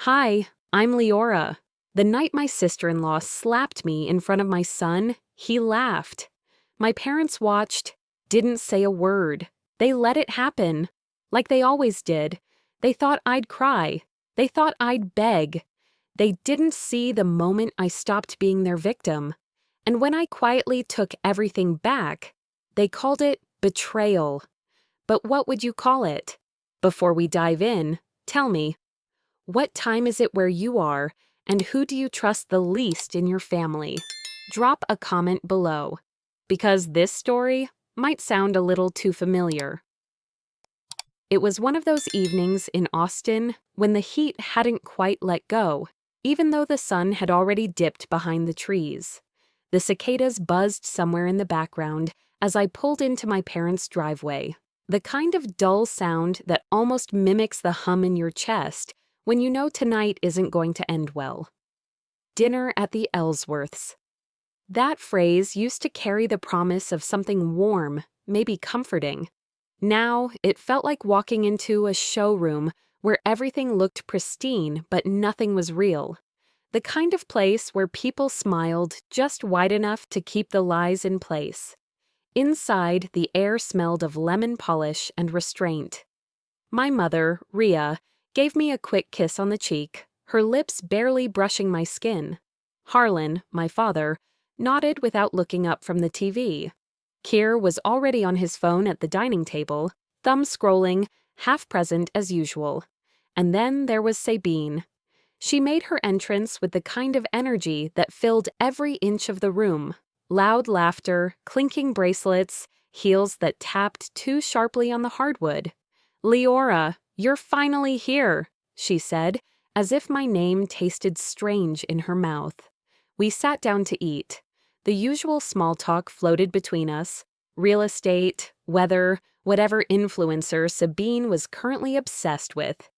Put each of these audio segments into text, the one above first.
Hi, I'm Leora. The night my sister-in-law slapped me in front of my son, he laughed. My parents watched, didn't say a word. They let it happen, like they always did. They thought I'd cry. They thought I'd beg. They didn't see the moment I stopped being their victim. And when I quietly took everything back, they called it betrayal. But what would you call it? Before we dive in, tell me, what time is it where you are, and who do you trust the least in your family? Drop a comment below, because this story might sound a little too familiar. It was one of those evenings in Austin when the heat hadn't quite let go, even though the sun had already dipped behind the trees. The cicadas buzzed somewhere in the background as I pulled into my parents' driveway, the kind of dull sound that almost mimics the hum in your chest when you know tonight isn't going to end well. Dinner at the Ellsworths. That phrase used to carry the promise of something warm, maybe comforting. Now, it felt like walking into a showroom where everything looked pristine but nothing was real. The kind of place where people smiled just wide enough to keep the lies in place. Inside, the air smelled of lemon polish and restraint. My mother, Rhea, gave me a quick kiss on the cheek, her lips barely brushing my skin. Harlan, my father, nodded without looking up from the TV. Keir was already on his phone at the dining table, thumb scrolling, half present as usual. And then there was Sabine. She made her entrance with the kind of energy that filled every inch of the room. Loud laughter, clinking bracelets, heels that tapped too sharply on the hardwood. "Leora, you're finally here," she said, as if my name tasted strange in her mouth. We sat down to eat. The usual small talk floated between us. Real estate, weather, whatever influencer Sabine was currently obsessed with.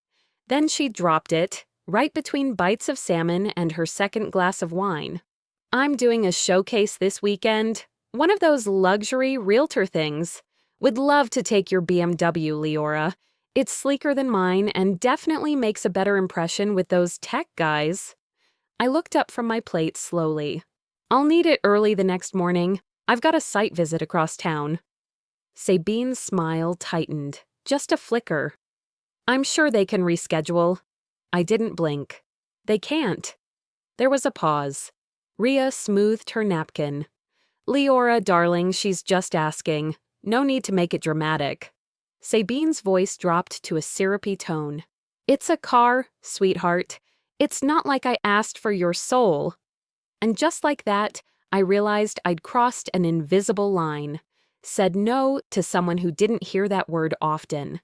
Then she dropped it, right between bites of salmon and her second glass of wine. "I'm doing a showcase this weekend. One of those luxury realtor things. Would love to take your BMW, Leora. It's sleeker than mine and definitely makes a better impression with those tech guys." I looked up from my plate slowly. "I'll need it early the next morning. I've got a site visit across town." Sabine's smile tightened, just a flicker. "I'm sure they can reschedule." I didn't blink. "They can't." There was a pause. Rhea smoothed her napkin. "Leora, darling, she's just asking. No need to make it dramatic." Sabine's voice dropped to a syrupy tone. "It's a car, sweetheart. It's not like I asked for your soul." And just like that, I realized I'd crossed an invisible line. Said no to someone who didn't hear that word often.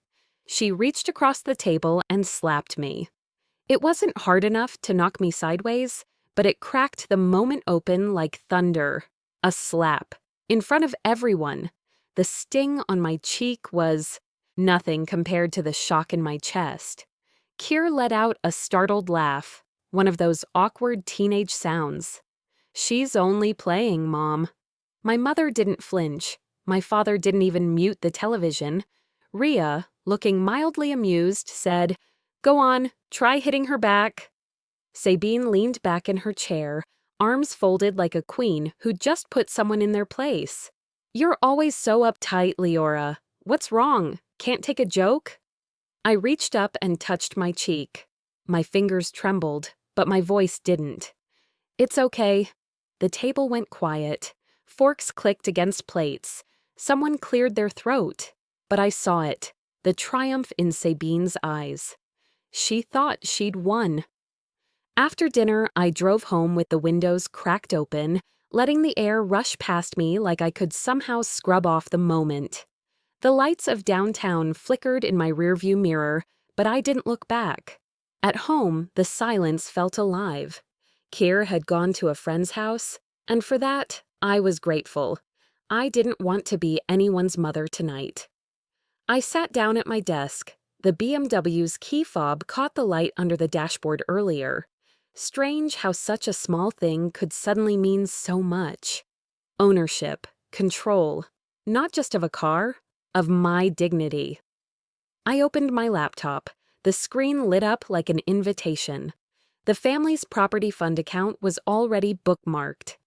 She reached across the table and slapped me. It wasn't hard enough to knock me sideways, but it cracked the moment open like thunder. A slap. In front of everyone. The sting on my cheek was nothing compared to the shock in my chest. Keir let out a startled laugh, one of those awkward teenage sounds. "She's only playing, Mom." My mother didn't flinch. My father didn't even mute the television. Rhea, looking mildly amused, said, "Go on, try hitting her back." Sabine leaned back in her chair, arms folded like a queen who just put someone in their place. "You're always so uptight, Leora. What's wrong? Can't take a joke?" I reached up and touched my cheek. My fingers trembled, but my voice didn't. "It's okay." The table went quiet. Forks clicked against plates. Someone cleared their throat. But I saw it, the triumph in Sabine's eyes. She thought she'd won. After dinner, I drove home with the windows cracked open, letting the air rush past me like I could somehow scrub off the moment. The lights of downtown flickered in my rearview mirror, but I didn't look back. At home, the silence felt alive. Keir had gone to a friend's house, and for that, I was grateful. I didn't want to be anyone's mother tonight. I sat down at my desk. The BMW's key fob caught the light under the dashboard earlier. Strange how such a small thing could suddenly mean so much. Ownership, control, not just of a car, of my dignity. I opened my laptop. The screen lit up like an invitation. The family's property fund account was already bookmarked.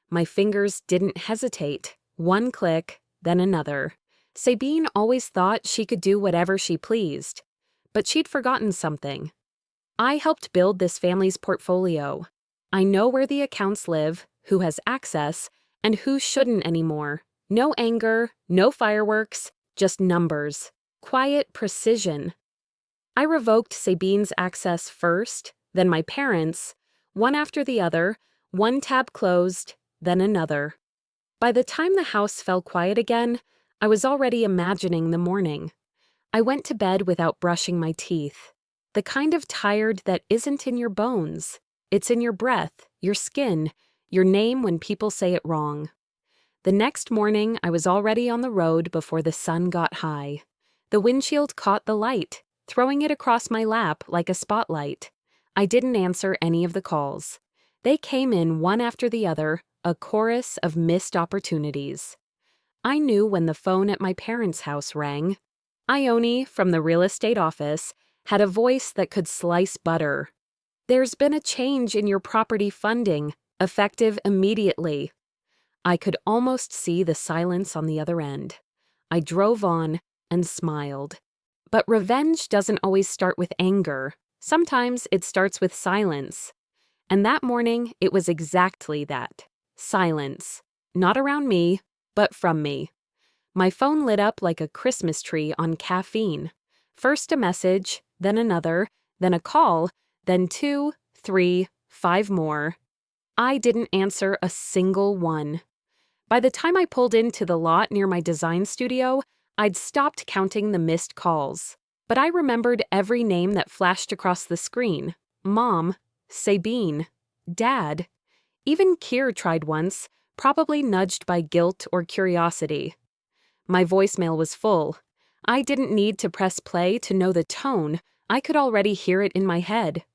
My fingers didn't hesitate. One click, then another. Sabine always thought she could do whatever she pleased. But she'd forgotten something. I helped build this family's portfolio. I know where the accounts live, who has access, and who shouldn't anymore. No anger, no fireworks, just numbers. Quiet precision. I revoked Sabine's access first, then my parents', one after the other, one tab closed, then another. By the time the house fell quiet again, I was already imagining the morning. I went to bed without brushing my teeth. The kind of tired that isn't in your bones. It's in your breath, your skin, your name when people say it wrong. The next morning, I was already on the road before the sun got high. The windshield caught the light, throwing it across my lap like a spotlight. I didn't answer any of the calls. They came in one after the other, a chorus of missed opportunities. I knew when the phone at my parents' house rang. Ione, from the real estate office, had a voice that could slice butter. "There's been a change in your property funding, effective immediately." I could almost see the silence on the other end. I drove on and smiled. But revenge doesn't always start with anger. Sometimes it starts with silence. And that morning, it was exactly that. Silence. Not around me, but from me. My phone lit up like a Christmas tree on caffeine. First a message, then another, then a call, then 2, 3, 5 more. I didn't answer a single one. By the time I pulled into the lot near my design studio, I'd stopped counting the missed calls. But I remembered every name that flashed across the screen. Mom, Sabine, Dad. Even Kier tried once, probably nudged by guilt or curiosity. My voicemail was full. I didn't need to press play to know the tone. I could already hear it in my head.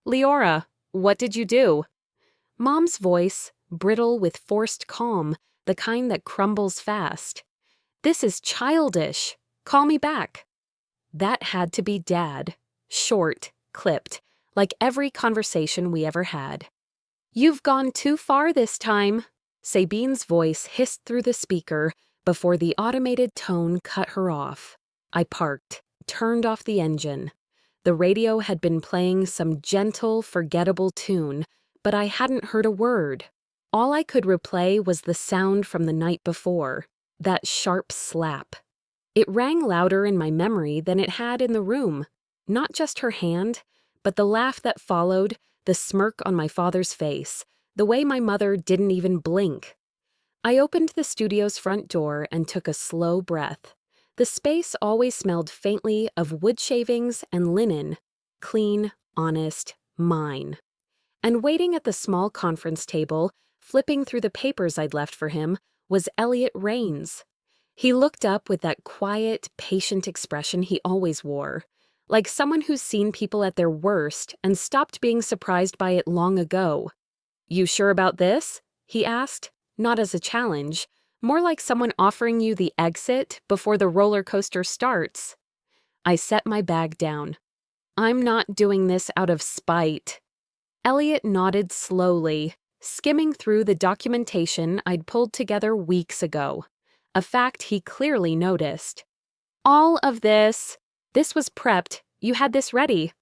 "Leora, what did you do?" Mom's voice, brittle with forced calm, the kind that crumbles fast. "This is childish. Call me back." That had to be Dad. Short, clipped, like every conversation we ever had. "You've gone too far this time," Sabine's voice hissed through the speaker before the automated tone cut her off. I parked, turned off the engine. The radio had been playing some gentle, forgettable tune, but I hadn't heard a word. All I could replay was the sound from the night before, that sharp slap. It rang louder in my memory than it had in the room. Not just her hand, but the laugh that followed, the smirk on my father's face, the way my mother didn't even blink. I opened the studio's front door and took a slow breath. The space always smelled faintly of wood shavings and linen. Clean, honest, mine. And waiting at the small conference table, flipping through the papers I'd left for him, was Elliot Rains. He looked up with that quiet, patient expression he always wore, like someone who's seen people at their worst and stopped being surprised by it long ago. "You sure about this?" he asked, not as a challenge, more like someone offering you the exit before the roller coaster starts. I set my bag down. "I'm not doing this out of spite." Elliot nodded slowly, skimming through the documentation I'd pulled together weeks ago, a fact he clearly noticed. "All of this was prepped. You had this ready."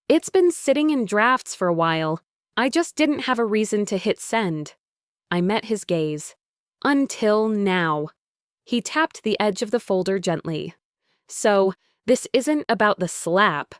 "It's been sitting in drafts for a while. I just didn't have a reason to hit send." I met his gaze. "Until now." He tapped the edge of the folder gently. "So, this isn't about the slap."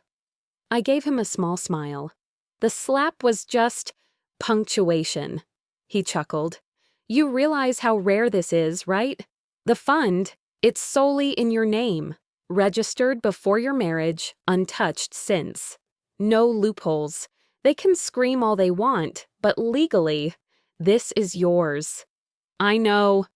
I gave him a small smile. "The slap was just punctuation." He chuckled. "You realize how rare this is, right? The fund, it's solely in your name, registered before your marriage, untouched since. No loopholes. They can scream all they want, but legally, this is yours." "I know."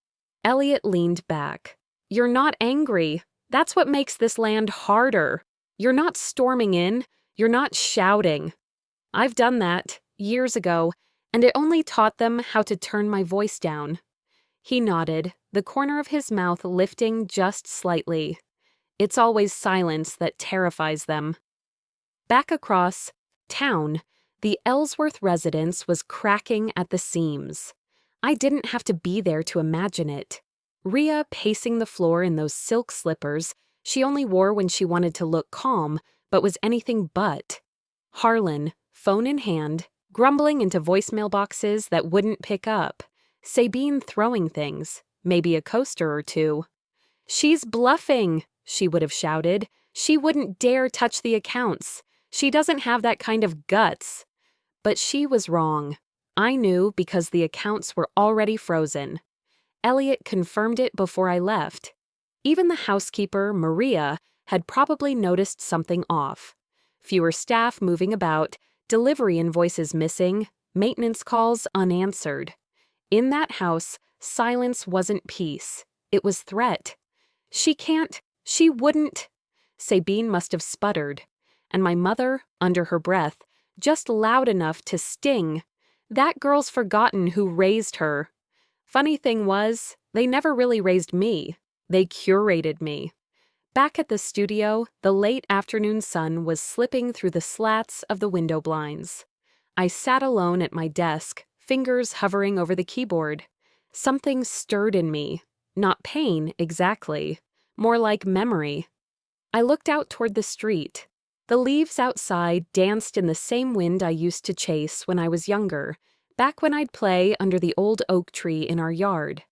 Elliot leaned back. "You're not angry. That's what makes this land harder. You're not storming in. You're not shouting. I've done that, years ago, and it only taught them how to turn my voice down." He nodded, the corner of his mouth lifting just slightly. "It's always silence that terrifies them." Back across town, the Ellsworth residence was cracking at the seams. I didn't have to be there to imagine it. Rhea pacing the floor in those silk slippers she only wore when she wanted to look calm, but was anything but. Harlan, phone in hand, grumbling into voicemail boxes that wouldn't pick up. Sabine throwing things, maybe a coaster or two. "She's bluffing," she would have shouted. "She wouldn't dare touch the accounts. She doesn't have that kind of guts." But she was wrong. I knew because the accounts were already frozen. Elliot confirmed it before I left. Even the housekeeper, Maria, had probably noticed something off. Fewer staff moving about, delivery invoices missing, maintenance calls unanswered. In that house, silence wasn't peace. It was threat. She wouldn't. Sabine must have sputtered. And my mother, under her breath, just loud enough to sting. That girl's forgotten who raised her. Funny thing was, they never really raised me. They curated me. Back at the studio, the late afternoon sun was slipping through the slats of the window blinds. I sat alone at my desk, fingers hovering over the keyboard. Something stirred in me. Not pain, exactly. More like memory. I looked out toward the street. The leaves outside danced in the same wind I used to chase when I was younger, back when I'd play under the old oak tree in our yard.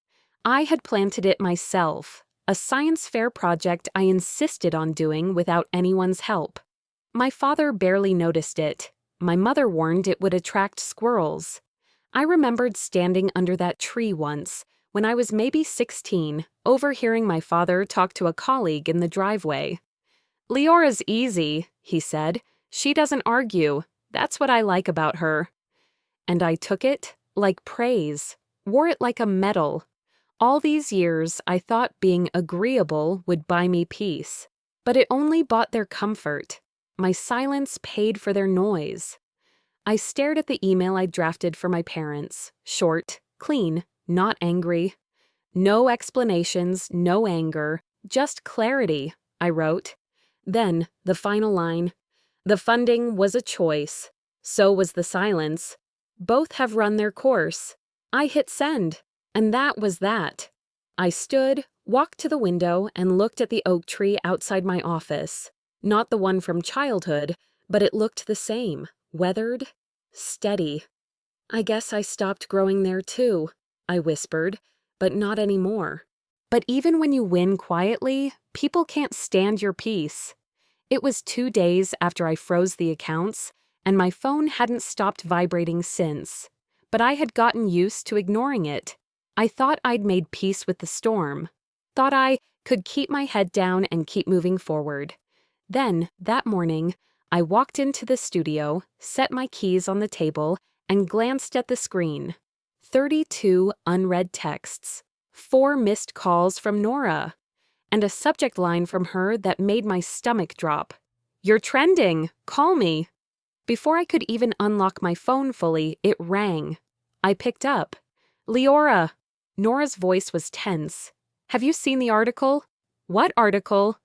I had planted it myself, a science fair project I insisted on doing without anyone's help. My father barely noticed it. My mother warned it would attract squirrels. I remembered standing under that tree once, when I was maybe 16, overhearing my father talk to a colleague in the driveway. "Leora's easy," he said. "She doesn't argue. That's what I like about her." And I took it like praise, wore it like a medal. All these years, I thought being agreeable would buy me peace. But it only bought their comfort. My silence paid for their noise. I stared at the email I'd drafted for my parents. Short, clean, not angry. No explanations, no anger, just clarity, I wrote. Then, the final line. "The funding was a choice. So was the silence. Both have run their course." I hit send. And that was that. I stood, walked to the window, and looked at the oak tree outside my office. Not the one from childhood, but it looked the same. Weathered, steady. "I guess I stopped growing there too," I whispered, but not anymore. But even when you win quietly, people can't stand your peace. It was 2 days after I froze the accounts, and my phone hadn't stopped vibrating since. But I had gotten used to ignoring it. I thought I'd made peace with the storm. Thought I could keep my head down and keep moving forward. Then, that morning, I walked into the studio, set my keys on the table, and glanced at the screen. 32 unread texts, 4 missed calls from Nora, and a subject line from her that made my stomach drop. "You're trending. Call me." Before I could even unlock my phone fully, it rang. I picked up. "Leora." Nora's voice was tense. "Have you seen the article?" "What article?"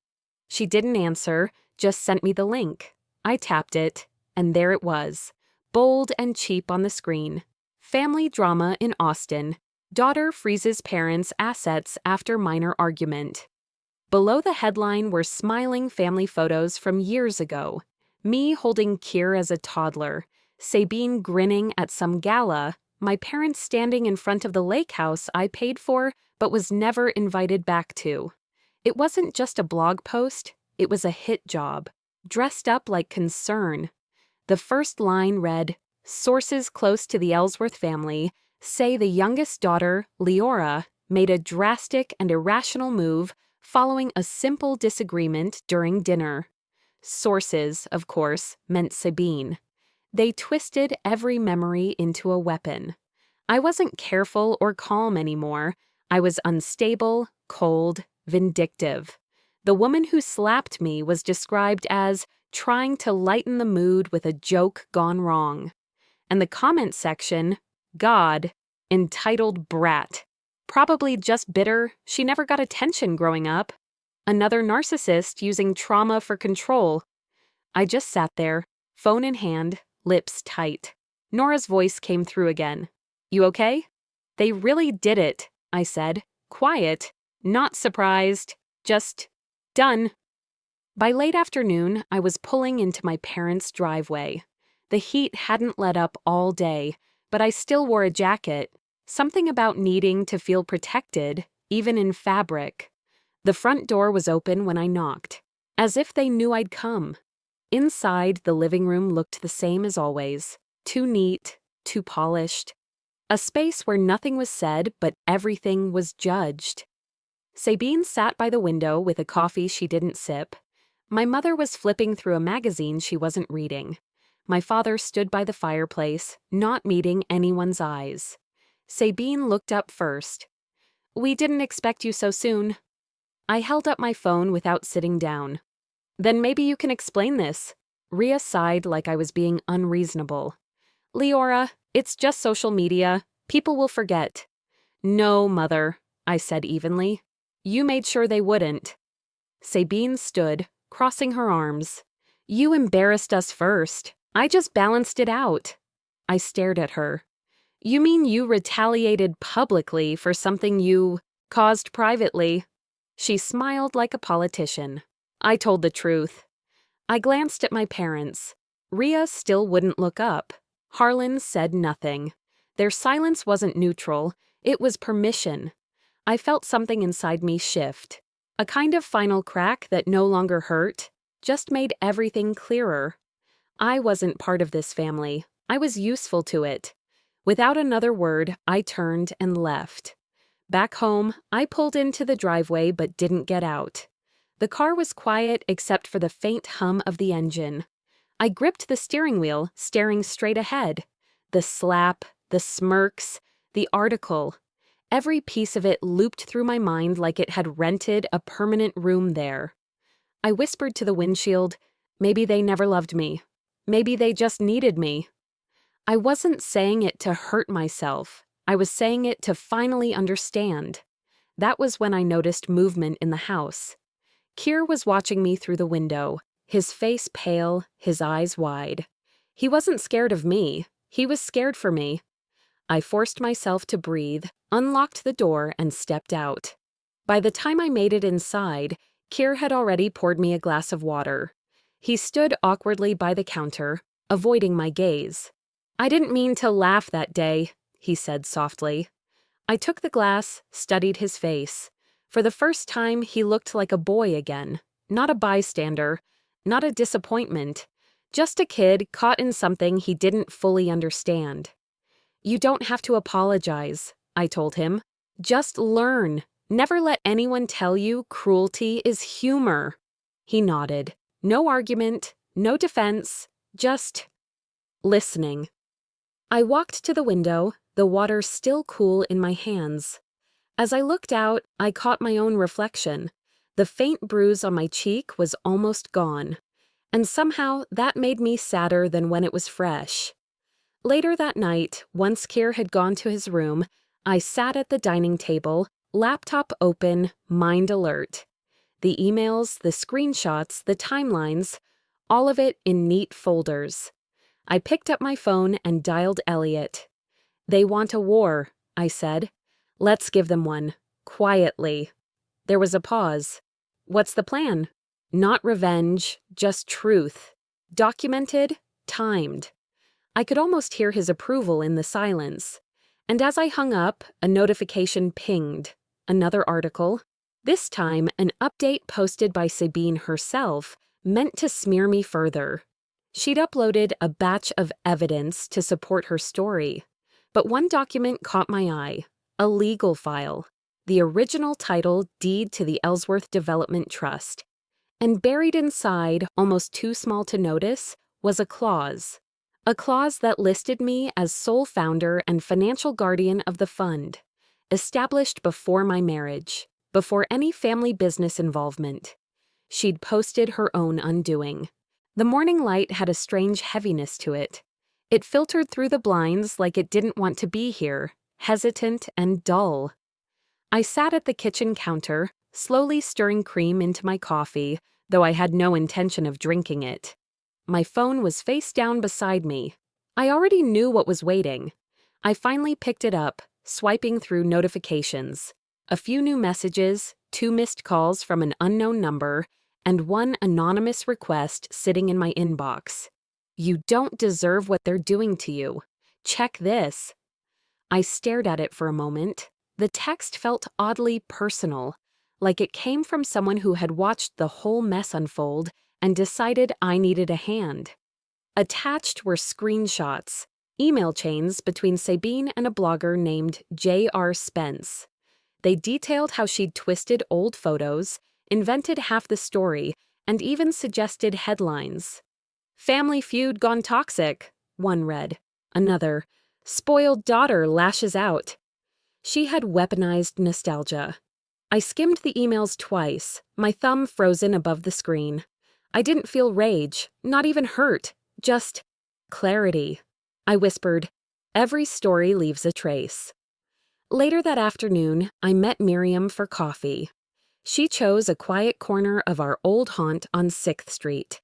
She didn't answer, just sent me the link. I tapped it, and there it was, bold and cheap on the screen. "Family drama in Austin. Daughter freezes parents' assets after minor argument." Below the headline were smiling family photos from years ago. Me holding Kier as a toddler, Sabine grinning at some gala, my parents standing in front of the lake house I paid for but was never invited back to. It wasn't just a blog post, it was a hit job, dressed up like concern. The first line read, "Sources close to the Ellsworth family say the youngest daughter, Leora, made a drastic and irrational move following a simple disagreement during dinner." Sources, of course, meant Sabine. They twisted every memory into a weapon. I wasn't careful or calm anymore. I was unstable, cold, vindictive. The woman who slapped me was described as trying to lighten the mood with a joke gone wrong. And the comment section, God, entitled brat. Probably just bitter, she never got attention growing up. Another narcissist using trauma for control. I just sat there, phone in hand, lips tight. Nora's voice came through again. "You okay?" "They really did it," I said, quiet, not surprised, just done. By late afternoon, I was pulling into my parents' driveway. The heat hadn't let up all day, but I still wore a jacket, something about needing to feel protected, even in fabric. The front door was open when I knocked, as if they knew I'd come. Inside, the living room looked the same as always, too neat, too polished. A space where nothing was said, but everything was judged. Sabine sat by the window with a coffee she didn't sip. My mother was flipping through a magazine she wasn't reading. My father stood by the fireplace, not meeting anyone's eyes. Sabine looked up first. "We didn't expect you so soon." I held up my phone without sitting down. "Then maybe you can explain this." Rhea sighed like I was being unreasonable. "Leora, it's just social media. People will forget." "No, Mother," I said evenly. "You made sure they wouldn't." Sabine stood, crossing her arms. "You embarrassed us first. I just balanced it out." I stared at her. "You mean you retaliated publicly for something you caused privately?" She smiled like a politician. I told the truth. I glanced at my parents. Rhea still wouldn't look up. Harlan said nothing. Their silence wasn't neutral, it was permission. I felt something inside me shift. A kind of final crack that no longer hurt, just made everything clearer. I wasn't part of this family. I was useful to it. Without another word, I turned and left. Back home, I pulled into the driveway but didn't get out. The car was quiet except for the faint hum of the engine. I gripped the steering wheel, staring straight ahead. The slap, the smirks, the article. Every piece of it looped through my mind like it had rented a permanent room there. I whispered to the windshield, maybe they never loved me. Maybe they just needed me. I wasn't saying it to hurt myself. I was saying it to finally understand. That was when I noticed movement in the house. Keir was watching me through the window, his face pale, his eyes wide. He wasn't scared of me. He was scared for me. I forced myself to breathe, unlocked the door, and stepped out. By the time I made it inside, Keir had already poured me a glass of water. He stood awkwardly by the counter, avoiding my gaze. "I didn't mean to laugh that day," he said softly. I took the glass, studied his face. For the first time, he looked like a boy again, not a bystander, not a disappointment, just a kid caught in something he didn't fully understand. "You don't have to apologize," I told him. "Just learn. Never let anyone tell you cruelty is humor." He nodded. No argument, no defense, just listening. I walked to the window, the water still cool in my hands. As I looked out, I caught my own reflection. The faint bruise on my cheek was almost gone, and somehow that made me sadder than when it was fresh. Later that night, once Keir had gone to his room, I sat at the dining table, laptop open, mind alert. The emails, the screenshots, the timelines, all of it in neat folders. I picked up my phone and dialed Elliot. "They want a war," I said. "Let's give them one. Quietly." There was a pause. "What's the plan?" "Not revenge, just truth. Documented, timed." I could almost hear his approval in the silence. And as I hung up, a notification pinged. Another article. This time, an update posted by Sabine herself, meant to smear me further. She'd uploaded a batch of evidence to support her story. But one document caught my eye. A legal file. The original title, Deed to the Ellsworth Development Trust. And buried inside, almost too small to notice, was a clause. A clause that listed me as sole founder and financial guardian of the fund, established before my marriage, before any family business involvement. She'd posted her own undoing. The morning light had a strange heaviness to it. It filtered through the blinds like it didn't want to be here, hesitant and dull. I sat at the kitchen counter, slowly stirring cream into my coffee, though I had no intention of drinking it. My phone was face down beside me. I already knew what was waiting. I finally picked it up, swiping through notifications. A few new messages, 2 missed calls from an unknown number, and 1 anonymous request sitting in my inbox. "You don't deserve what they're doing to you. Check this." I stared at it for a moment. The text felt oddly personal, like it came from someone who had watched the whole mess unfold and decided I needed a hand. Attached were screenshots, email chains between Sabine and a blogger named J.R. Spence. They detailed how she'd twisted old photos, invented half the story, and even suggested headlines. "Family feud gone toxic," one read. Another, "Spoiled daughter lashes out." She had weaponized nostalgia. I skimmed the emails twice, my thumb frozen above the screen. I didn't feel rage, not even hurt, just clarity. I whispered, "Every story leaves a trace." Later that afternoon, I met Miriam for coffee. She chose a quiet corner of our old haunt on 6th Street.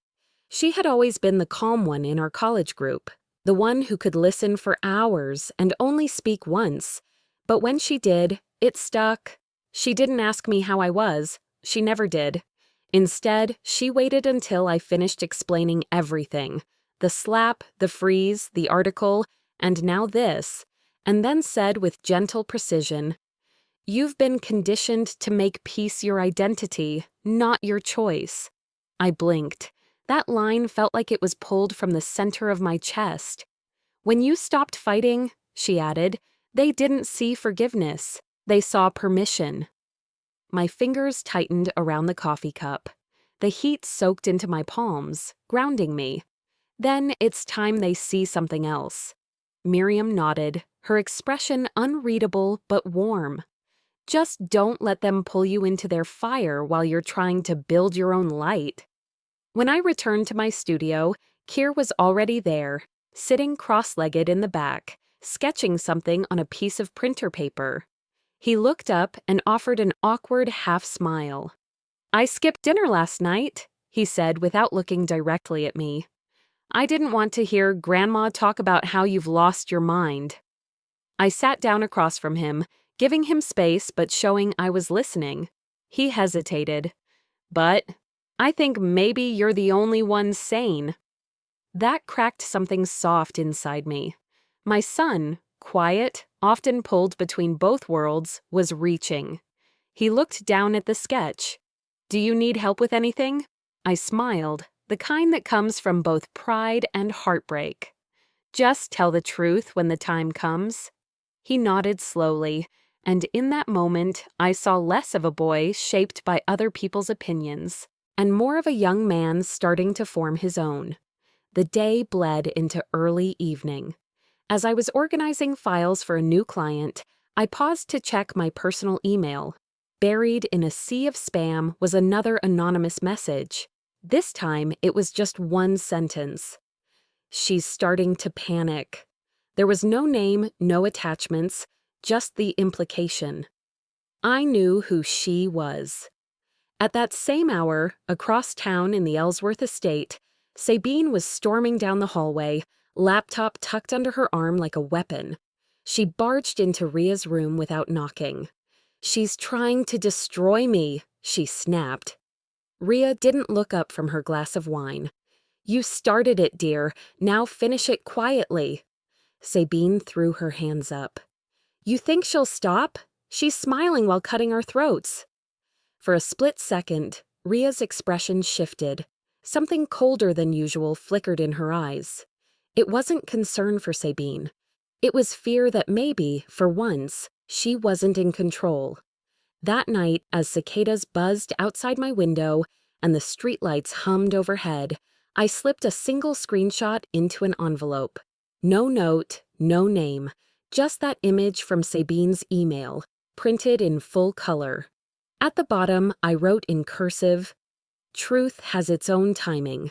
She had always been the calm one in our college group, the one who could listen for hours and only speak once. But when she did, it stuck. She didn't ask me how I was. She never did. Instead, she waited until I finished explaining everything. The slap, the freeze, the article, and now this, and then said with gentle precision, "You've been conditioned to make peace your identity, not your choice." I blinked. That line felt like it was pulled from the center of my chest. "When you stopped fighting," she added, "they didn't see forgiveness. They saw permission." My fingers tightened around the coffee cup. The heat soaked into my palms, grounding me. "Then it's time they see something else." Miriam nodded, her expression unreadable but warm. "Just don't let them pull you into their fire while you're trying to build your own light." When I returned to my studio, Keir was already there, sitting cross-legged in the back, sketching something on a piece of printer paper. He looked up and offered an awkward half-smile. "I skipped dinner last night," he said without looking directly at me. "I didn't want to hear Grandma talk about how you've lost your mind." I sat down across from him, giving him space but showing I was listening. He hesitated. "But I think maybe you're the only one sane." That cracked something soft inside me. My son, quiet, often pulled between both worlds, was reaching. He looked down at the sketch. "Do you need help with anything?" I smiled, the kind that comes from both pride and heartbreak. "Just tell the truth when the time comes." He nodded slowly, and in that moment I saw less of a boy shaped by other people's opinions, and more of a young man starting to form his own. The day bled into early evening. As I was organizing files for a new client, I paused to check my personal email. Buried in a sea of spam was another anonymous message. This time, it was just one sentence. "She's starting to panic." There was no name, no attachments, just the implication. I knew who she was. At that same hour, across town in the Ellsworth estate, Sabine was storming down the hallway, laptop tucked under her arm like a weapon. She barged into Ria's room without knocking. "She's trying to destroy me," she snapped. Ria didn't look up from her glass of wine. "You started it, dear. Now finish it quietly." Sabine threw her hands up. "You think she'll stop? She's smiling while cutting our throats." For a split second, Ria's expression shifted. Something colder than usual flickered in her eyes. It wasn't concern for Sabine. It was fear that maybe, for once, she wasn't in control. That night, as cicadas buzzed outside my window and the streetlights hummed overhead, I slipped a single screenshot into an envelope. No note, no name, just that image from Sabine's email, printed in full color. At the bottom, I wrote in cursive, "Truth has its own timing."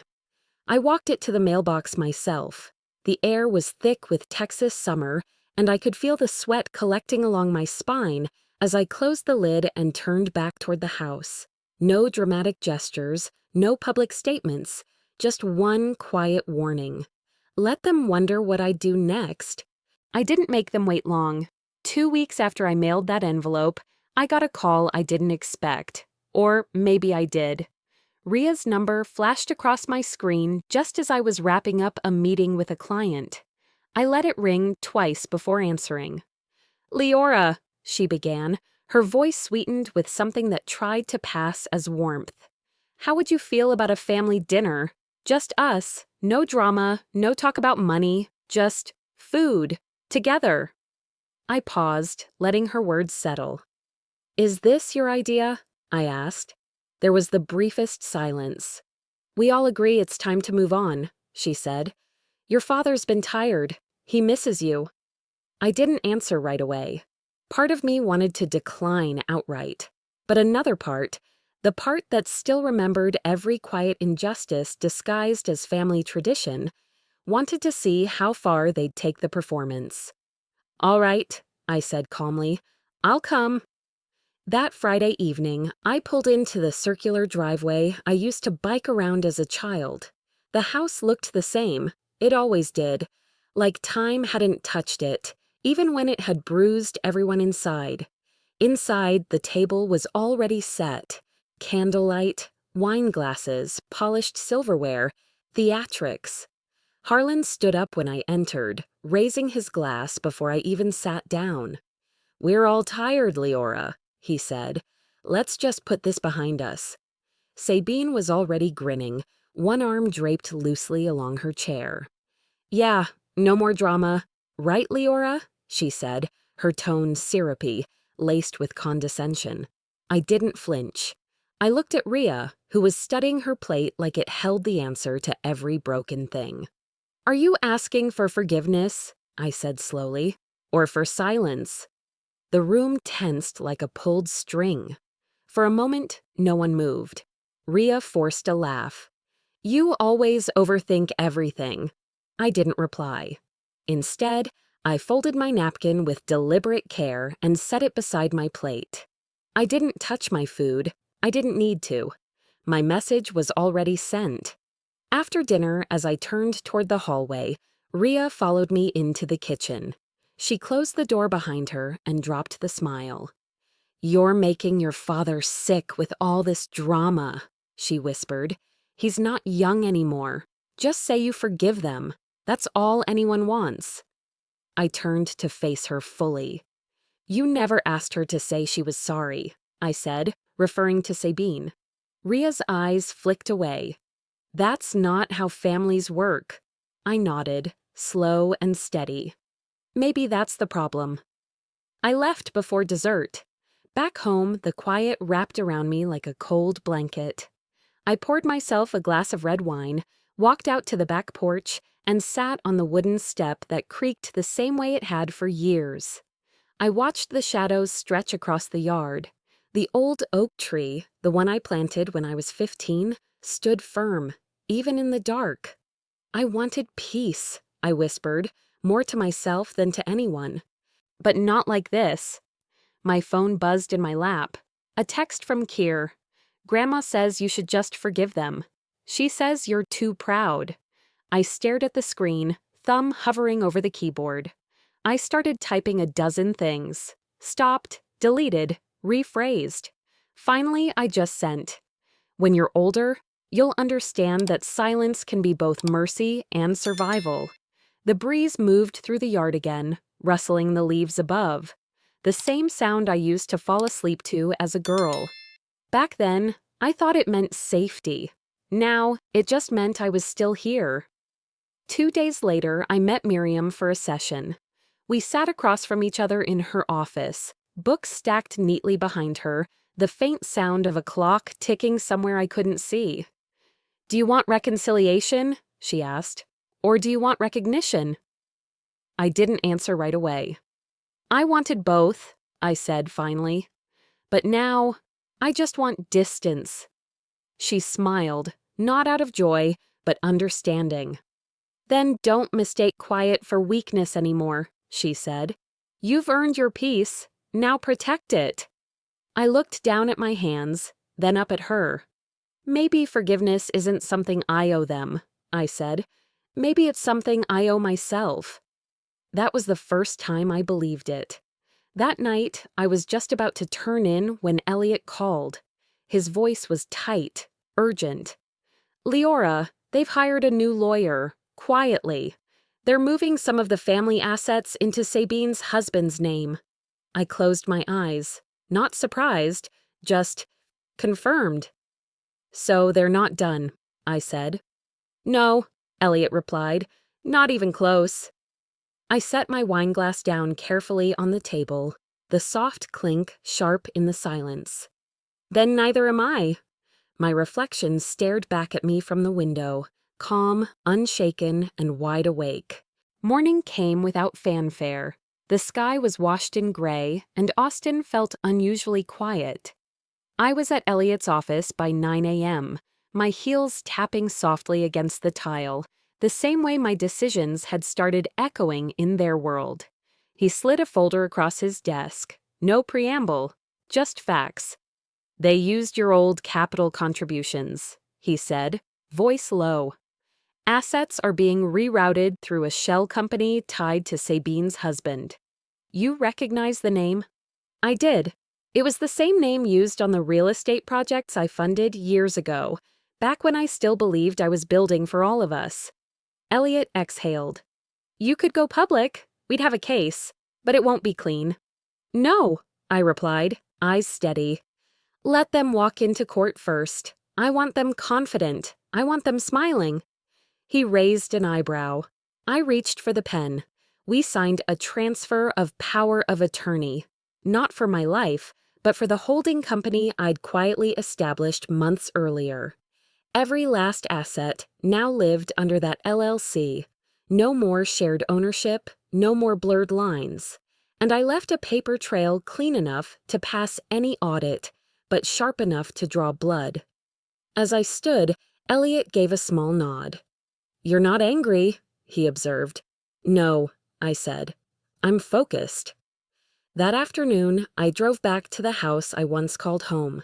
I walked it to the mailbox myself. The air was thick with Texas summer, and I could feel the sweat collecting along my spine as I closed the lid and turned back toward the house. No dramatic gestures, no public statements, Just one quiet warning. Let them wonder what I'd do next. I didn't make them wait long. 2 weeks after I mailed that envelope, I got a call I didn't expect. Or maybe I did. Ria's number flashed across my screen just as I was wrapping up a meeting with a client. I let it ring twice before answering. "Leora," she began, her voice sweetened with something that tried to pass as warmth. "How would you feel about a family dinner? Just us, no drama, no talk about money, just food, together." I paused, letting her words settle. "Is this your idea?" I asked. There was the briefest silence. "We all agree it's time to move on," she said. "Your father's been tired. He misses you." I didn't answer right away. Part of me wanted to decline outright. But another part, the part that still remembered every quiet injustice disguised as family tradition, wanted to see how far they'd take the performance. "All right," I said calmly. "I'll come." That Friday evening, I pulled into the circular driveway I used to bike around as a child. The house looked the same. It always did. Like time hadn't touched it, even when it had bruised everyone inside. Inside, the table was already set. Candlelight, wine glasses, polished silverware, theatrics. Harlan stood up when I entered, raising his glass before I even sat down. "We're all tired, Leora," he said. "Let's just put this behind us." Sabine was already grinning, one arm draped loosely along her chair. "Yeah, no more drama. Right, Leora?" she said, her tone syrupy, laced with condescension. I didn't flinch. I looked at Ria, who was studying her plate like it held the answer to every broken thing. "Are you asking for forgiveness?" I said slowly. "Or for silence?" The room tensed like a pulled string. For a moment, no one moved. Ria forced a laugh. "You always overthink everything." I didn't reply. Instead, I folded my napkin with deliberate care and set it beside my plate. I didn't touch my food. I didn't need to. My message was already sent. After dinner, as I turned toward the hallway, Ria followed me into the kitchen. She closed the door behind her and dropped the smile. "You're making your father sick with all this drama," she whispered. "He's not young anymore. Just say you forgive them. That's all anyone wants." I turned to face her fully. "You never asked her to say she was sorry," I said, referring to Sabine. Ria's eyes flicked away. "That's not how families work." I nodded, slow and steady. "Maybe that's the problem." I left before dessert. Back home, the quiet wrapped around me like a cold blanket. I poured myself a glass of red wine, walked out to the back porch, and sat on the wooden step that creaked the same way it had for years. I watched the shadows stretch across the yard. The old oak tree, the one I planted when I was 15, stood firm, even in the dark. "I wanted peace," I whispered, more to myself than to anyone. "But not like this." My phone buzzed in my lap. A text from Kier. "Grandma says you should just forgive them. She says you're too proud." I stared at the screen, thumb hovering over the keyboard. I started typing a dozen things. Stopped, deleted, rephrased. Finally, I just sent. "When you're older, you'll understand that silence can be both mercy and survival." The breeze moved through the yard again, rustling the leaves above. The same sound I used to fall asleep to as a girl. Back then, I thought it meant safety. Now, it just meant I was still here. 2 days later, I met Miriam for a session. We sat across from each other in her office, books stacked neatly behind her, the faint sound of a clock ticking somewhere I couldn't see. "Do you want reconciliation?" she asked. "Or do you want recognition?" I didn't answer right away. "I wanted both," I said finally. "But now, I just want distance." She smiled, not out of joy, but understanding. "Then don't mistake quiet for weakness anymore," she said. "You've earned your peace. Now protect it." I looked down at my hands, then up at her. Maybe forgiveness isn't something I owe them, I said. Maybe it's something I owe myself. That was the first time I believed it. That night, I was just about to turn in when Elliot called. His voice was tight, urgent. Leora, they've hired a new lawyer, quietly. They're moving some of the family assets into Sabine's husband's name. I closed my eyes, not surprised, just confirmed. So they're not done, I said. No, Elliot replied, not even close. I set my wineglass down carefully on the table, the soft clink sharp in the silence. Then neither am I. My reflection stared back at me from the window, calm, unshaken, and wide awake. Morning came without fanfare. The sky was washed in gray, and Austin felt unusually quiet. I was at Elliot's office by 9 a.m., my heels tapping softly against the tile, the same way my decisions had started echoing in their world. He slid a folder across his desk. No preamble, just facts. They used your old capital contributions, he said, voice low. Assets are being rerouted through a shell company tied to Sabine's husband. You recognize the name? I did. It was the same name used on the real estate projects I funded years ago, back when I still believed I was building for all of us. Elliot exhaled. You could go public. We'd have a case, but it won't be clean. No, I replied, eyes steady. Let them walk into court first. I want them confident. I want them smiling. He raised an eyebrow. I reached for the pen. We signed a transfer of power of attorney, not for my life, but for the holding company I'd quietly established months earlier. Every last asset now lived under that LLC. No more shared ownership, no more blurred lines. And I left a paper trail clean enough to pass any audit, but sharp enough to draw blood. As I stood, Elliot gave a small nod. You're not angry, he observed. No, I said. I'm focused. That afternoon, I drove back to the house I once called home.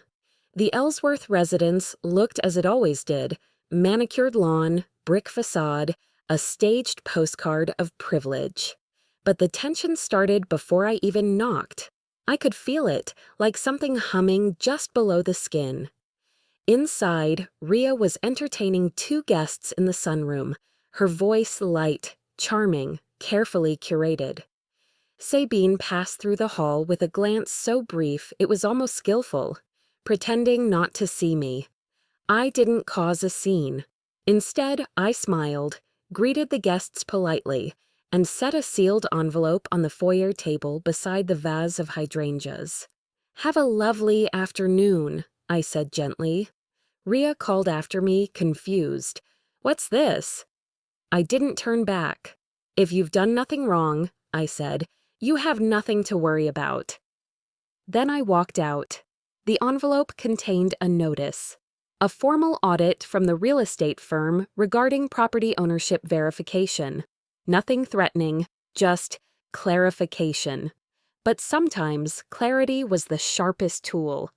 The Ellsworth residence looked as it always did, manicured lawn, brick facade, a staged postcard of privilege. But the tension started before I even knocked. I could feel it, like something humming just below the skin. Inside, Rhea was entertaining 2 guests in the sunroom, her voice light, charming, carefully curated. Sabine passed through the hall with a glance so brief it was almost skillful, pretending not to see me. I didn't cause a scene. Instead, I smiled, greeted the guests politely, and set a sealed envelope on the foyer table beside the vase of hydrangeas. Have a lovely afternoon, I said gently. Rhea called after me, confused. What's this? I didn't turn back. If you've done nothing wrong, I said, you have nothing to worry about. Then I walked out. The envelope contained a notice. A formal audit from the real estate firm regarding property ownership verification. Nothing threatening, just clarification. But sometimes clarity was the sharpest tool.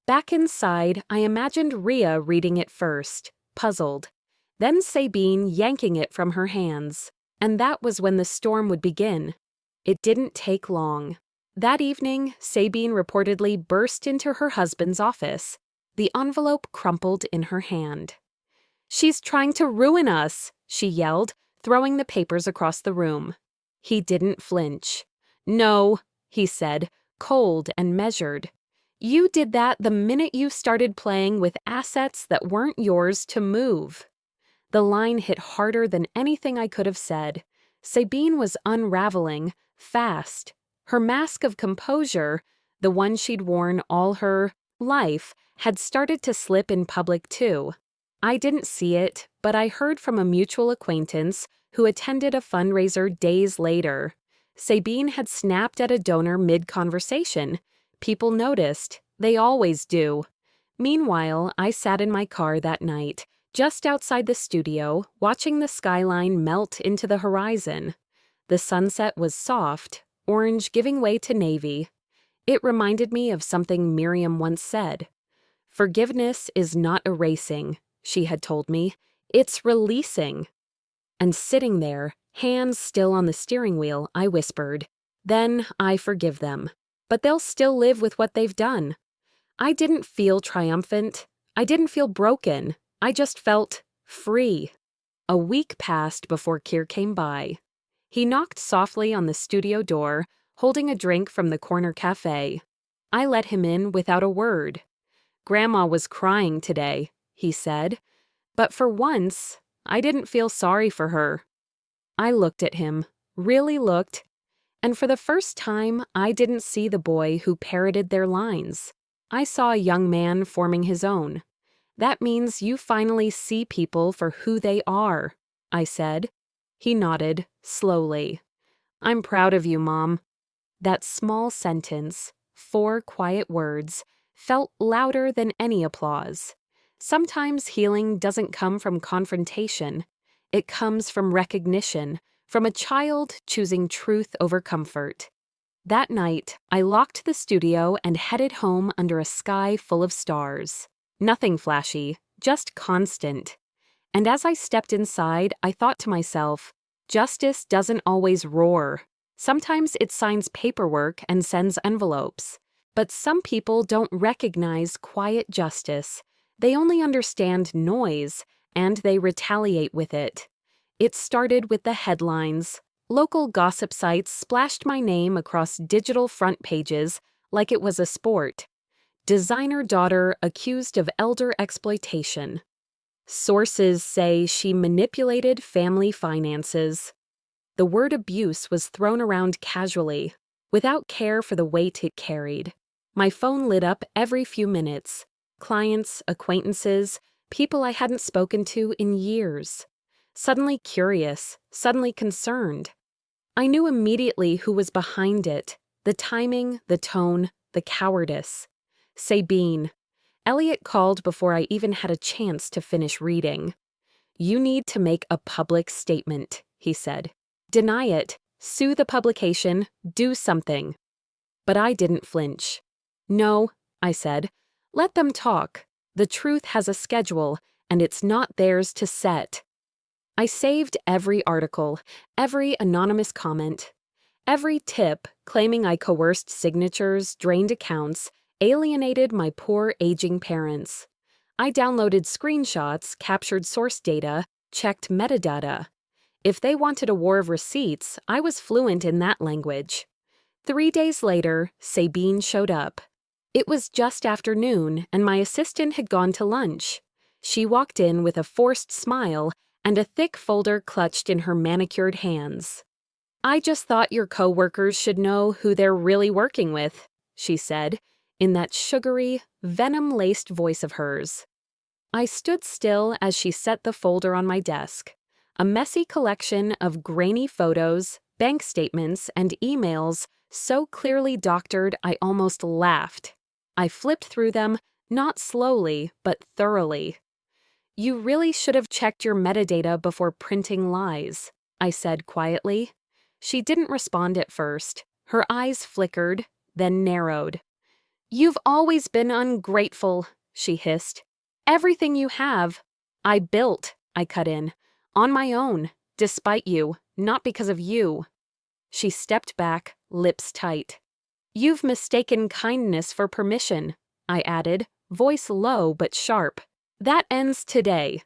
Back inside, I imagined Rhea reading it first, puzzled. Then Sabine yanking it from her hands. And that was when the storm would begin. It didn't take long. That evening, Sabine reportedly burst into her husband's office. The envelope crumpled in her hand. She's trying to ruin us, she yelled, throwing the papers across the room. He didn't flinch. No, he said, cold and measured. You did that the minute you started playing with assets that weren't yours to move. The line hit harder than anything I could have said. Sabine was unraveling, fast. Her mask of composure, the one she'd worn all her life, had started to slip in public too. I didn't see it, but I heard from a mutual acquaintance who attended a fundraiser days later. Sabine had snapped at a donor mid-conversation. People noticed. They always do. Meanwhile, I sat in my car that night, just outside the studio, watching the skyline melt into the horizon. The sunset was soft, orange giving way to navy. It reminded me of something Miriam once said. Forgiveness is not erasing, she had told me. It's releasing. And sitting there, hands still on the steering wheel, I whispered, "Then I forgive them. But they'll still live with what they've done." I didn't feel triumphant. I didn't feel broken. I just felt free. A week passed before Keir came by. He knocked softly on the studio door, holding a drink from the corner cafe. I let him in without a word. "Grandma was crying today," he said. But for once, I didn't feel sorry for her. I looked at him, really looked, and for the first time, I didn't see the boy who parroted their lines. I saw a young man forming his own. "That means you finally see people for who they are," I said. He nodded, slowly. "I'm proud of you, Mom." That small sentence, 4 quiet words, felt louder than any applause. Sometimes healing doesn't come from confrontation. It comes from recognition, from a child choosing truth over comfort. That night, I locked the studio and headed home under a sky full of stars. Nothing flashy, just constant. And as I stepped inside, I thought to myself, justice doesn't always roar. Sometimes it signs paperwork and sends envelopes. But some people don't recognize quiet justice. They only understand noise, and they retaliate with it. It started with the headlines. Local gossip sites splashed my name across digital front pages like it was a sport. Designer daughter accused of elder exploitation. Sources say she manipulated family finances. The word abuse was thrown around casually, without care for the weight it carried. My phone lit up every few minutes. Clients, acquaintances, people I hadn't spoken to in years. Suddenly curious, suddenly concerned. I knew immediately who was behind it, the timing, the tone, the cowardice. Sabine. Elliot called before I even had a chance to finish reading. "You need to make a public statement," he said. "Deny it, sue the publication, do something." But I didn't flinch. "No," I said. "Let them talk. The truth has a schedule, and it's not theirs to set." I saved every article, every anonymous comment, every tip claiming I coerced signatures, drained accounts, alienated my poor aging parents. I downloaded screenshots, captured source data, checked metadata. If they wanted a war of receipts, I was fluent in that language. 3 days later, Sabine showed up. It was just after noon, and my assistant had gone to lunch. She walked in with a forced smile and a thick folder clutched in her manicured hands. "I just thought your coworkers should know who they're really working with," she said, in that sugary, venom-laced voice of hers. I stood still as she set the folder on my desk. A messy collection of grainy photos, bank statements, and emails so clearly doctored I almost laughed. I flipped through them, not slowly, but thoroughly. "You really should have checked your metadata before printing lies," I said quietly. She didn't respond at first. Her eyes flickered, then narrowed. "You've always been ungrateful," she hissed. "Everything you have, I built," I cut in, "on my own, despite you, not because of you." She stepped back, lips tight. "You've mistaken kindness for permission," I added, voice low but sharp. "That ends today."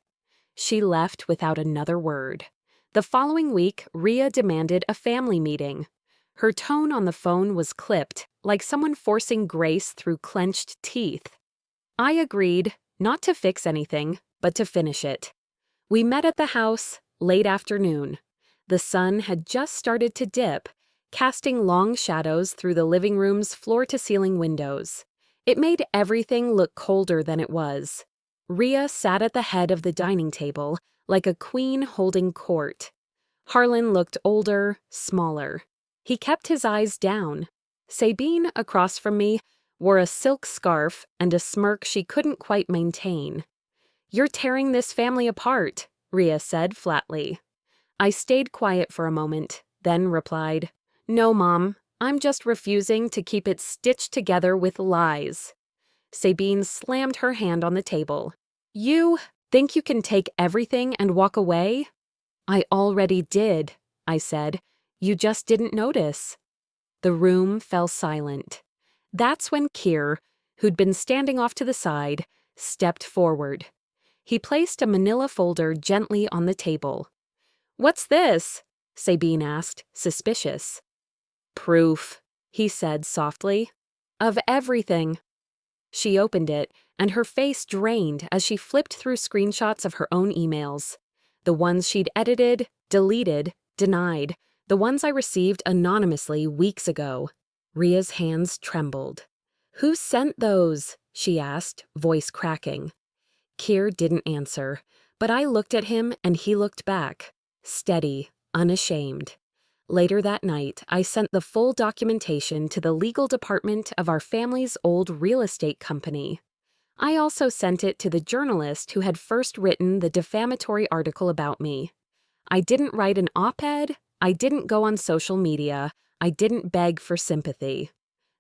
She left without another word. The following week, Rhea demanded a family meeting. Her tone on the phone was clipped, like someone forcing grace through clenched teeth. I agreed, not to fix anything, but to finish it. We met at the house, late afternoon. The sun had just started to dip, casting long shadows through the living room's floor-to-ceiling windows. It made everything look colder than it was. Rhea sat at the head of the dining table, like a queen holding court. Harlan looked older, smaller. He kept his eyes down. Sabine, across from me, wore a silk scarf and a smirk she couldn't quite maintain. "You're tearing this family apart," Rhea said flatly. I stayed quiet for a moment, then replied, "No, Mom, I'm just refusing to keep it stitched together with lies." Sabine slammed her hand on the table. You think you can take everything and walk away? I already did, I said. You just didn't notice. The room fell silent. That's when Keir, who'd been standing off to the side, stepped forward. He placed a manila folder gently on the table. What's this? Sabine asked, suspicious. Proof, he said softly. Of everything. She opened it, and her face drained as she flipped through screenshots of her own emails. The ones she'd edited, deleted, denied. The ones I received anonymously weeks ago. Ria's hands trembled. Who sent those? She asked, voice cracking. Keir didn't answer, but I looked at him and he looked back, steady, unashamed. Later that night, I sent the full documentation to the legal department of our family's old real estate company. I also sent it to the journalist who had first written the defamatory article about me. I didn't write an op-ed, I didn't go on social media, I didn't beg for sympathy.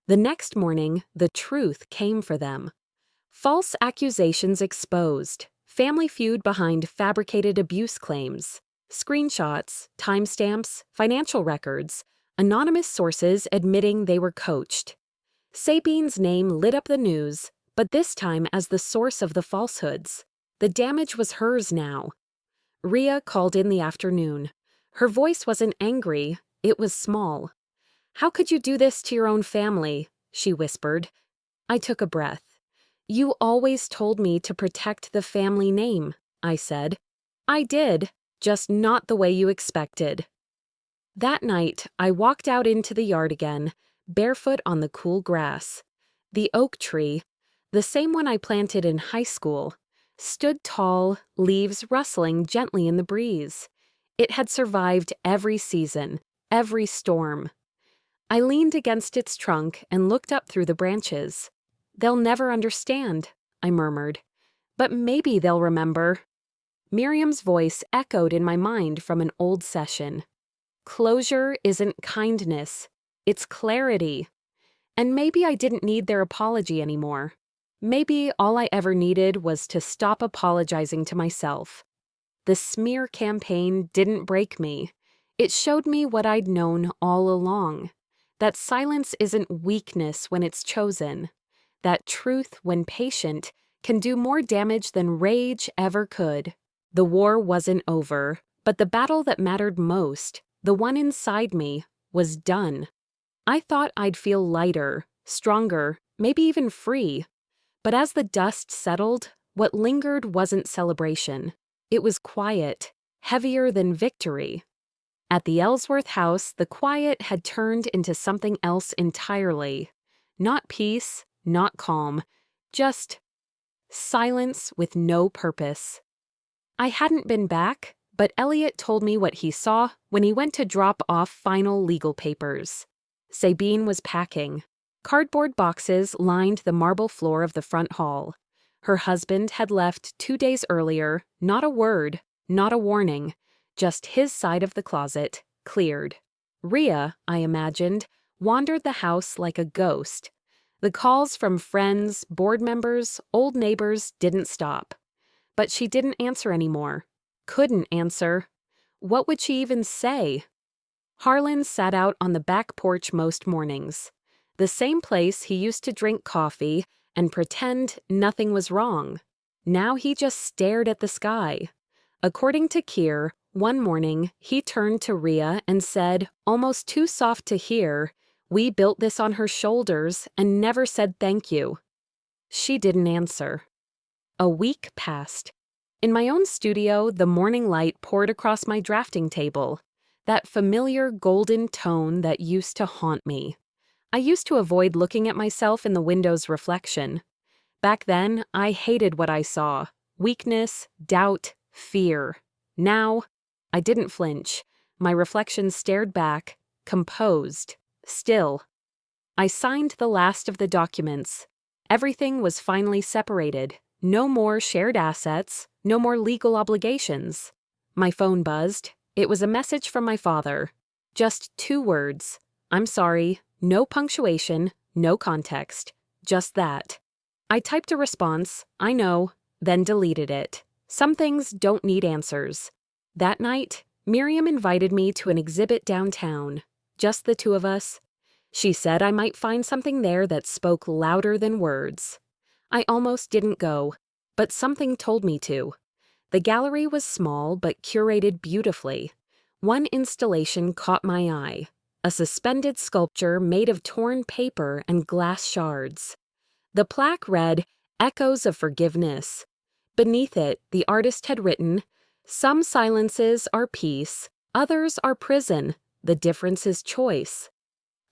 The next morning, the truth came for them. False accusations exposed, family feud behind fabricated abuse claims, screenshots, timestamps, financial records, anonymous sources admitting they were coached. Sabine's name lit up the news, but this time as the source of the falsehoods. The damage was hers now. Ria called in the afternoon. Her voice wasn't angry, it was small. How could you do this to your own family? She whispered. I took a breath. You always told me to protect the family name, I said. I did, just not the way you expected. That night, I walked out into the yard again, barefoot on the cool grass. The oak tree, the same one I planted in high school, stood tall, leaves rustling gently in the breeze. It had survived every season, every storm. I leaned against its trunk and looked up through the branches. They'll never understand, I murmured. But maybe they'll remember. Miriam's voice echoed in my mind from an old session. Closure isn't kindness, it's clarity. And maybe I didn't need their apology anymore. Maybe all I ever needed was to stop apologizing to myself. The smear campaign didn't break me. It showed me what I'd known all along. That silence isn't weakness when it's chosen. That truth, when patient, can do more damage than rage ever could. The war wasn't over, but the battle that mattered most, the one inside me, was done. I thought I'd feel lighter, stronger, maybe even free. But as the dust settled, what lingered wasn't celebration. It was quiet, heavier than victory. At the Ellsworth house, the quiet had turned into something else entirely. Not peace, not calm, just silence with no purpose. I hadn't been back, but Elliot told me what he saw when he went to drop off final legal papers. Sabine was packing. Cardboard boxes lined the marble floor of the front hall. Her husband had left 2 days earlier, not a word, not a warning, just his side of the closet, cleared. Ria, I imagined, wandered the house like a ghost. The calls from friends, board members, old neighbors didn't stop. But she didn't answer anymore. Couldn't answer. What would she even say? Harlan sat out on the back porch most mornings. The same place he used to drink coffee and pretend nothing was wrong. Now he just stared at the sky. According to Keir, one morning he turned to Ria and said, almost too soft to hear, "We built this on her shoulders and never said thank you." She didn't answer. A week passed. In my own studio, the morning light poured across my drafting table. That familiar golden tone that used to haunt me. I used to avoid looking at myself in the window's reflection. Back then, I hated what I saw. Weakness, doubt, fear. Now, I didn't flinch. My reflection stared back, composed, still. I signed the last of the documents. Everything was finally separated. No more shared assets, no more legal obligations. My phone buzzed. It was a message from my father. Just 2 words. I'm sorry. No punctuation, no context. Just that. I typed a response, I know, then deleted it. Some things don't need answers. That night, Miriam invited me to an exhibit downtown. Just the two of us. She said I might find something there that spoke louder than words. I almost didn't go, but something told me to. The gallery was small but curated beautifully. One installation caught my eye, a suspended sculpture made of torn paper and glass shards. The plaque read, "Echoes of Forgiveness." Beneath it, the artist had written, "Some silences are peace, others are prison. The difference is choice."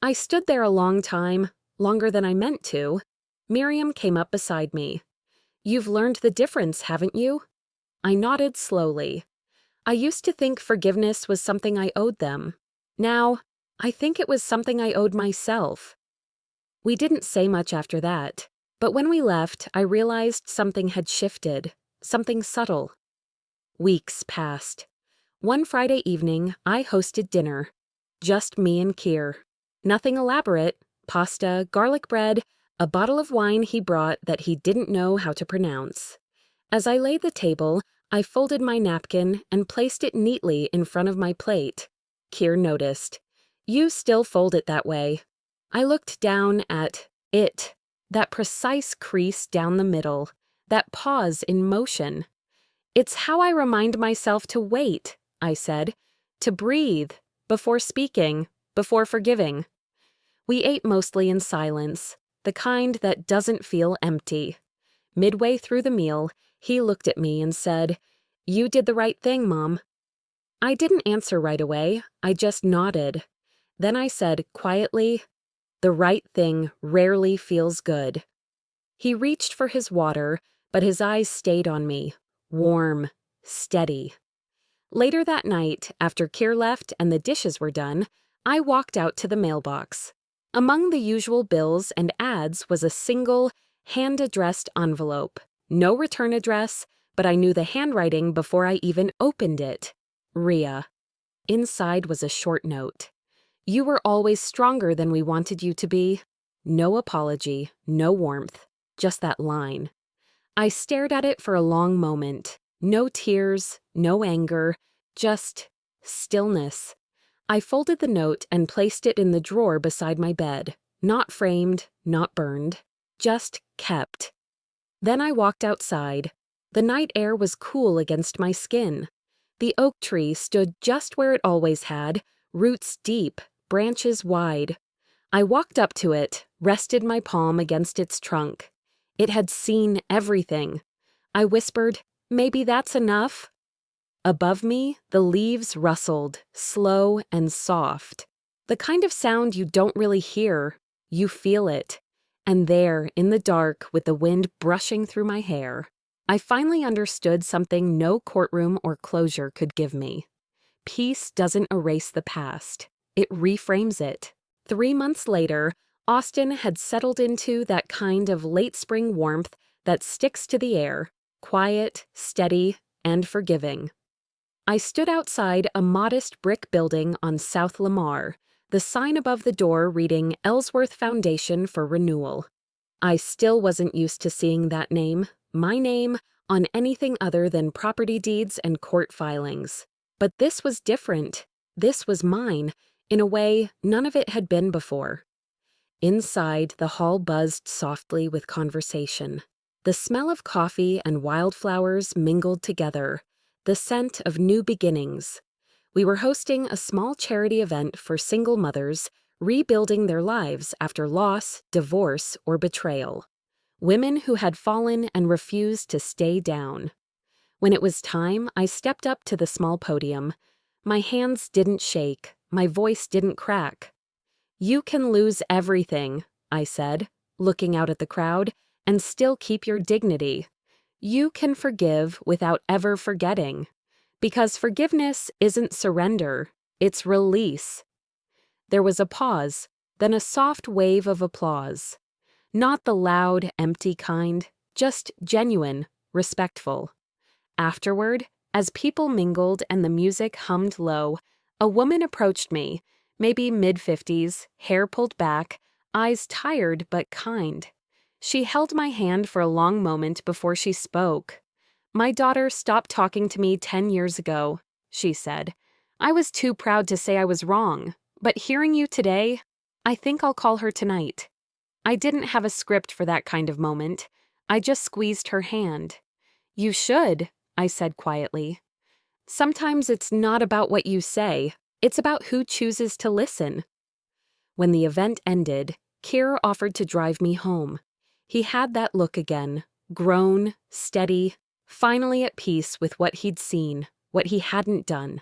I stood there a long time, longer than I meant to. Miriam came up beside me. "You've learned the difference, haven't you?" I nodded slowly. I used to think forgiveness was something I owed them. Now, I think it was something I owed myself. We didn't say much after that, but when we left, I realized something had shifted, something subtle. Weeks passed. One Friday evening, I hosted dinner. Just me and Keir. Nothing elaborate, pasta, garlic bread, a bottle of wine he brought that he didn't know how to pronounce. As I laid the table, I folded my napkin and placed it neatly in front of my plate. Keir noticed. "You still fold it that way." I looked down at it, that precise crease down the middle, that pause in motion. "It's how I remind myself to wait," I said, "to breathe, before speaking, before forgiving." We ate mostly in silence, the kind that doesn't feel empty. Midway through the meal, he looked at me and said, "You did the right thing, Mom." I didn't answer right away, I just nodded. Then I said quietly, "The right thing rarely feels good." He reached for his water, but his eyes stayed on me, warm, steady. Later that night, after Keir left and the dishes were done, I walked out to the mailbox. Among the usual bills and ads was a single, hand-addressed envelope. No return address, but I knew the handwriting before I even opened it. Ria. Inside was a short note. "You were always stronger than we wanted you to be." No apology, no warmth, just that line. I stared at it for a long moment. No tears, no anger, just stillness. I folded the note and placed it in the drawer beside my bed. Not framed, not burned, just kept. Then I walked outside. The night air was cool against my skin. The oak tree stood just where it always had, roots deep, branches wide. I walked up to it, rested my palm against its trunk. It had seen everything. I whispered, "Maybe that's enough." Above me, the leaves rustled, slow and soft. The kind of sound you don't really hear, you feel it. And there, in the dark, with the wind brushing through my hair, I finally understood something no courtroom or closure could give me. Peace doesn't erase the past. It reframes it. 3 months later, Austin had settled into that kind of late spring warmth that sticks to the air, quiet, steady, and forgiving. I stood outside a modest brick building on South Lamar, the sign above the door reading Ellsworth Foundation for Renewal. I still wasn't used to seeing that name, my name, on anything other than property deeds and court filings. But this was different. This was mine, in a way none of it had been before. Inside, the hall buzzed softly with conversation. The smell of coffee and wildflowers mingled together, the scent of new beginnings. We were hosting a small charity event for single mothers rebuilding their lives after loss, divorce, or betrayal. Women who had fallen and refused to stay down. When it was time, I stepped up to the small podium. My hands didn't shake, my voice didn't crack. "You can lose everything," I said, looking out at the crowd, "and still keep your dignity. You can forgive without ever forgetting. Because forgiveness isn't surrender, it's release." There was a pause, then a soft wave of applause. Not the loud, empty kind, just genuine, respectful. Afterward, as people mingled and the music hummed low, a woman approached me, maybe mid-50s, hair pulled back, eyes tired but kind. She held my hand for a long moment before she spoke. "My daughter stopped talking to me 10 years ago," she said. "I was too proud to say I was wrong, but hearing you today, I think I'll call her tonight." I didn't have a script for that kind of moment. I just squeezed her hand. "You should," I said quietly. "Sometimes it's not about what you say, it's about who chooses to listen." When the event ended, Kier offered to drive me home. He had that look again, grown, steady, finally at peace with what he'd seen, what he hadn't done.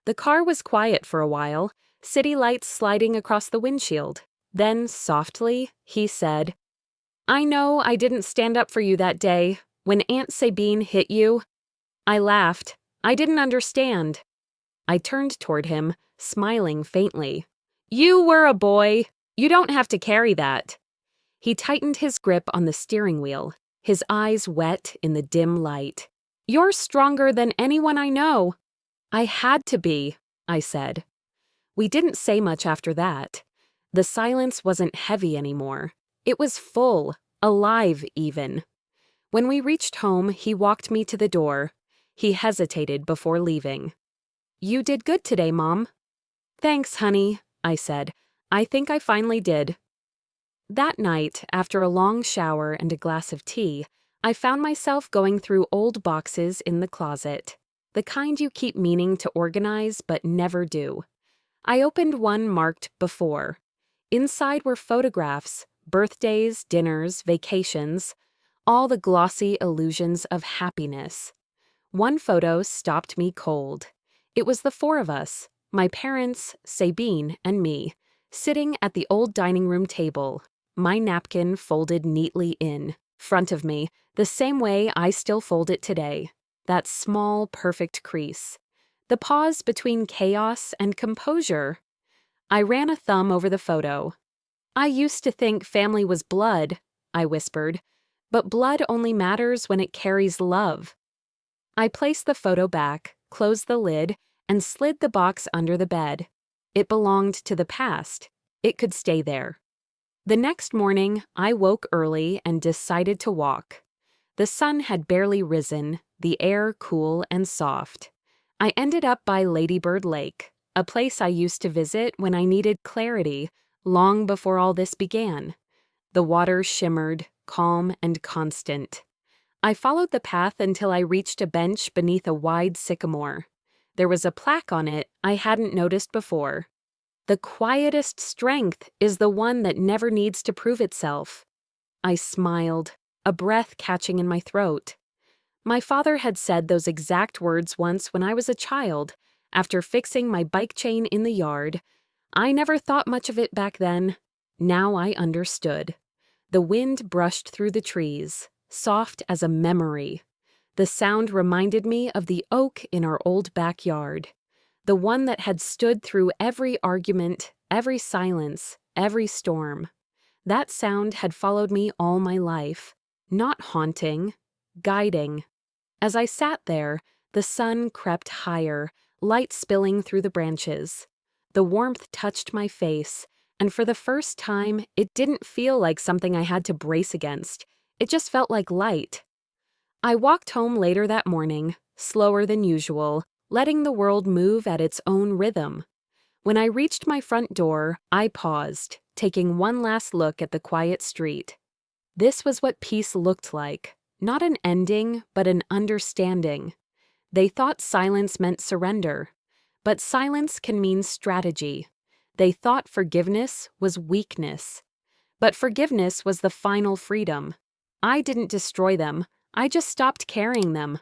The car was quiet for a while, city lights sliding across the windshield. Then, softly, he said, "I know I didn't stand up for you that day, when Aunt Sabine hit you." I laughed. I didn't understand. I turned toward him, smiling faintly. "You were a boy. You don't have to carry that." He tightened his grip on the steering wheel, his eyes wet in the dim light. "You're stronger than anyone I know." "I had to be," I said. We didn't say much after that. The silence wasn't heavy anymore. It was full, alive even. When we reached home, he walked me to the door. He hesitated before leaving. "You did good today, Mom." "Thanks, honey," I said. "I think I finally did." That night, after a long shower and a glass of tea, I found myself going through old boxes in the closet, the kind you keep meaning to organize but never do. I opened one marked Before. Inside were photographs, birthdays, dinners, vacations, all the glossy illusions of happiness. One photo stopped me cold. It was the four of us, my parents, Sabine, and me, sitting at the old dining room table, my napkin folded neatly in, front of me, the same way I still fold it today, that small, perfect crease. The pause between chaos and composure. I ran a thumb over the photo. "I used to think family was blood," I whispered, "but blood only matters when it carries love." I placed the photo back, closed the lid, and slid the box under the bed. It belonged to the past. It could stay there. The next morning, I woke early and decided to walk. The sun had barely risen, the air cool and soft. I ended up by Ladybird Lake, a place I used to visit when I needed clarity, long before all this began. The water shimmered, calm and constant. I followed the path until I reached a bench beneath a wide sycamore. There was a plaque on it I hadn't noticed before. "The quietest strength is the one that never needs to prove itself." I smiled, a breath catching in my throat. My father had said those exact words once when I was a child, after fixing my bike chain in the yard. I never thought much of it back then. Now I understood. The wind brushed through the trees, soft as a memory. The sound reminded me of the oak in our old backyard, the one that had stood through every argument, every silence, every storm. That sound had followed me all my life, not haunting, guiding. As I sat there, the sun crept higher, light spilling through the branches. The warmth touched my face, and for the first time, it didn't feel like something I had to brace against. It just felt like light. I walked home later that morning, slower than usual, letting the world move at its own rhythm. When I reached my front door, I paused, taking one last look at the quiet street. This was what peace looked like, not an ending, but an understanding. They thought silence meant surrender, but silence can mean strategy. They thought forgiveness was weakness, but forgiveness was the final freedom. I didn't destroy them, I just stopped carrying them.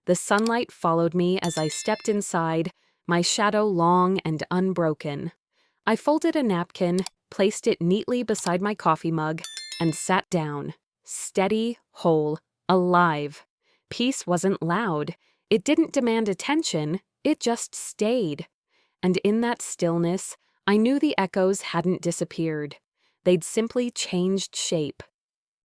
The sunlight followed me as I stepped inside, my shadow long and unbroken. I folded a napkin, placed it neatly beside my coffee mug, and sat down, steady, whole, alive. Peace wasn't loud. It didn't demand attention. It just stayed. And in that stillness, I knew the echoes hadn't disappeared. They'd simply changed shape.